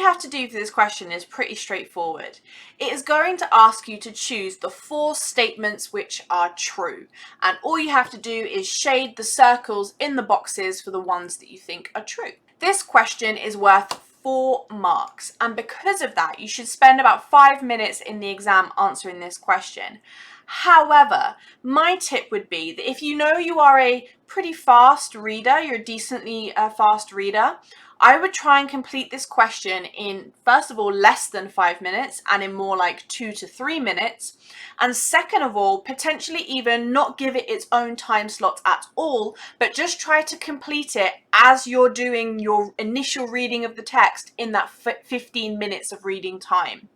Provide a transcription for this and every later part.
have to do for this question is pretty straightforward. It is going to ask you to choose the 4 statements which are true, and all you have to do is shade the circles in the boxes for the ones that you think are true. This question is worth 4 marks, and because of that, you should spend about 5 minutes in the exam answering this question. However, my tip would be that if you know you are a pretty fast reader, you're a decently fast reader, I would try and complete this question in, first of all, less than 5 minutes and in more like 2 to 3 minutes. And second of all, potentially even not give it its own time slot at all, but just try to complete it as you're doing your initial reading of the text in that 15 minutes of reading time.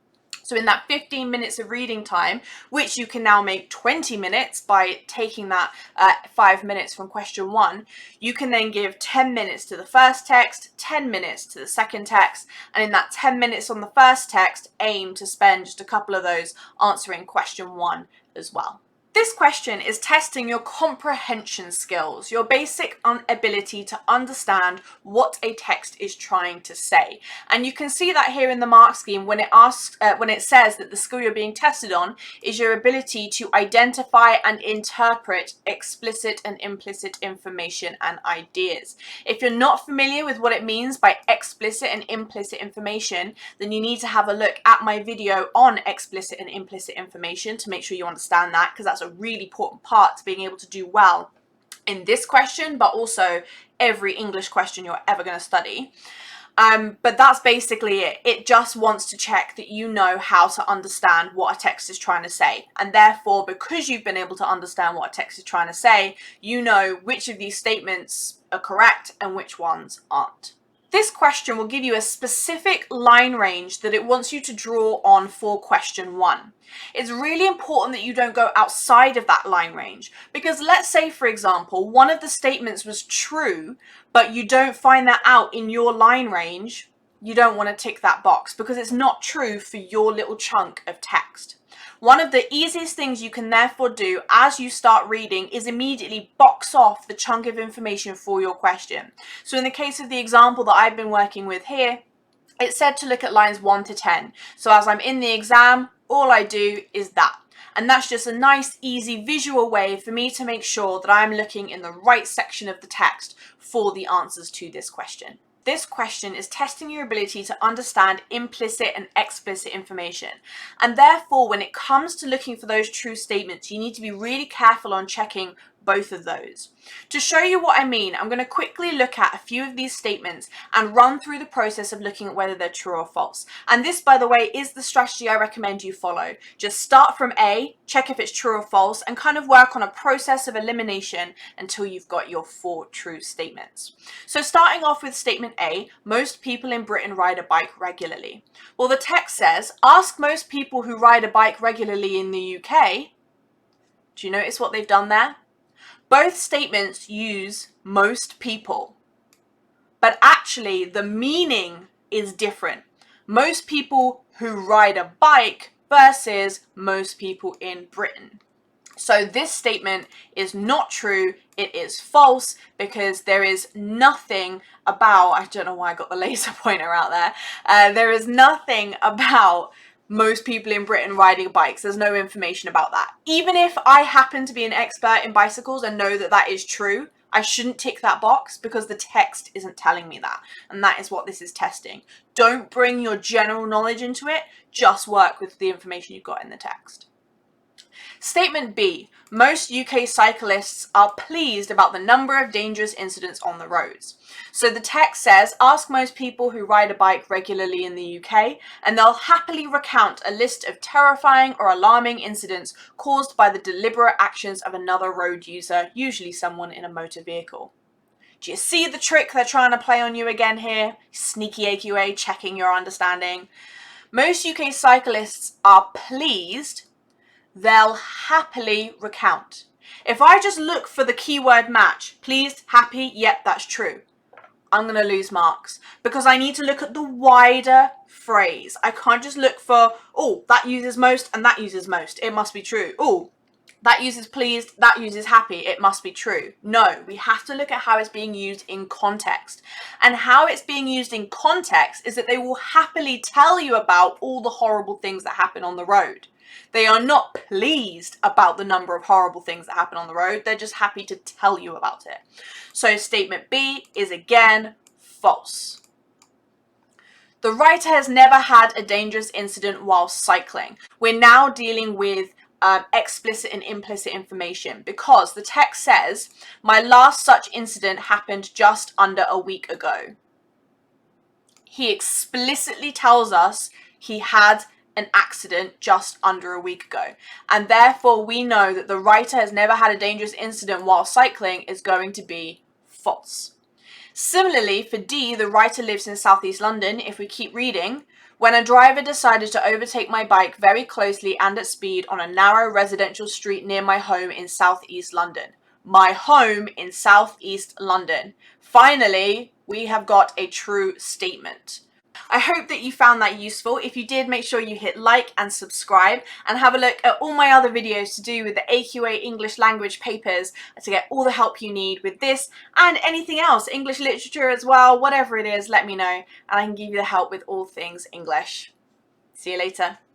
So in that 15 minutes of reading time, which you can now make 20 minutes by taking that 5 minutes from question 1, you can then give 10 minutes to the first text, 10 minutes to the second text, and in that 10 minutes on the first text, aim to spend just a couple of those answering question 1 as well. This question is testing your comprehension skills, your basic ability to understand what a text is trying to say. And you can see that here in the mark scheme when it says that the skill you're being tested on is your ability to identify and interpret explicit and implicit information and ideas. If you're not familiar with what it means by explicit and implicit information, then you need to have a look at my video on explicit and implicit information to make sure you understand that, because that's a really important part to being able to do well in this question, but also every English question you're ever going to study. But that's basically it. It just wants to check that you know how to understand what a text is trying to say. And therefore, because you've been able to understand what a text is trying to say, you know which of these statements are correct and which ones aren't. This question will give you a specific line range that it wants you to draw on for question 1. It's really important that you don't go outside of that line range, because let's say, for example, one of the statements was true, but you don't find that out in your line range. You don't want to tick that box because it's not true for your little chunk of text. One of the easiest things you can therefore do as you start reading is immediately box off the chunk of information for your question. So in the case of the example that I've been working with here, it said to look at lines 1 to 10. So as I'm in the exam, all I do is that. And that's just a nice, easy visual way for me to make sure that I'm looking in the right section of the text for the answers to this question. This question is testing your ability to understand implicit and explicit information. And therefore, when it comes to looking for those true statements, you need to be really careful on checking both of those. To show you what I mean, I'm going to quickly look at a few of these statements and run through the process of looking at whether they're true or false. And this, by the way, is the strategy I recommend you follow. Just start from A, check if it's true or false, and kind of work on a process of elimination until you've got your 4 true statements. So starting off with statement A, most people in Britain ride a bike regularly. Well, the text says, ask most people who ride a bike regularly in the UK. Do you notice what they've done there? Both statements use most people, but actually the meaning is different. Most people who ride a bike versus most people in Britain. So this statement is not true, it is false, because there is nothing about, I don't know why I got the laser pointer out there, there is nothing about most people in Britain riding bikes. There's no information about that. Even if I happen to be an expert in bicycles and know that that is true, I shouldn't tick that box because the text isn't telling me that. And that is what this is testing. Don't bring your general knowledge into it, just work with the information you've got in the text. Statement B, most UK cyclists are pleased about the number of dangerous incidents on the roads. So the text says, ask most people who ride a bike regularly in the UK, and they'll happily recount a list of terrifying or alarming incidents caused by the deliberate actions of another road user, usually someone in a motor vehicle. Do you see the trick they're trying to play on you again here? Sneaky AQA, checking your understanding. Most UK cyclists are pleased. They'll happily recount. If I just look for the keyword match, pleased, happy, yep, that's true, I'm going to lose marks because I need to look at the wider phrase. I can't just look for, oh, that uses most and that uses most. It must be true. Oh, that uses pleased, that uses happy, it must be true. No, we have to look at how it's being used in context. And how it's being used in context is that they will happily tell you about all the horrible things that happen on the road. They are not pleased about the number of horrible things that happen on the road. They're just happy to tell you about it. So statement B is again false. The writer has never had a dangerous incident while cycling. We're now dealing with explicit and implicit information because the text says, my last such incident happened just under a week ago. He explicitly tells us he had an accident just under a week ago, and therefore we know that the writer has never had a dangerous incident while cycling is going to be false. Similarly, for D, the writer lives in southeast London. If we keep reading, when a driver decided to overtake my bike very closely and at speed on a narrow residential street near my home in southeast London. My home in southeast London. Finally, we have got a true statement. I hope that you found that useful. If you did, make sure you hit like and subscribe and have a look at all my other videos to do with the AQA English language papers to get all the help you need with this and anything else, English literature as well, whatever it is, let me know and I can give you the help with all things English. See you later.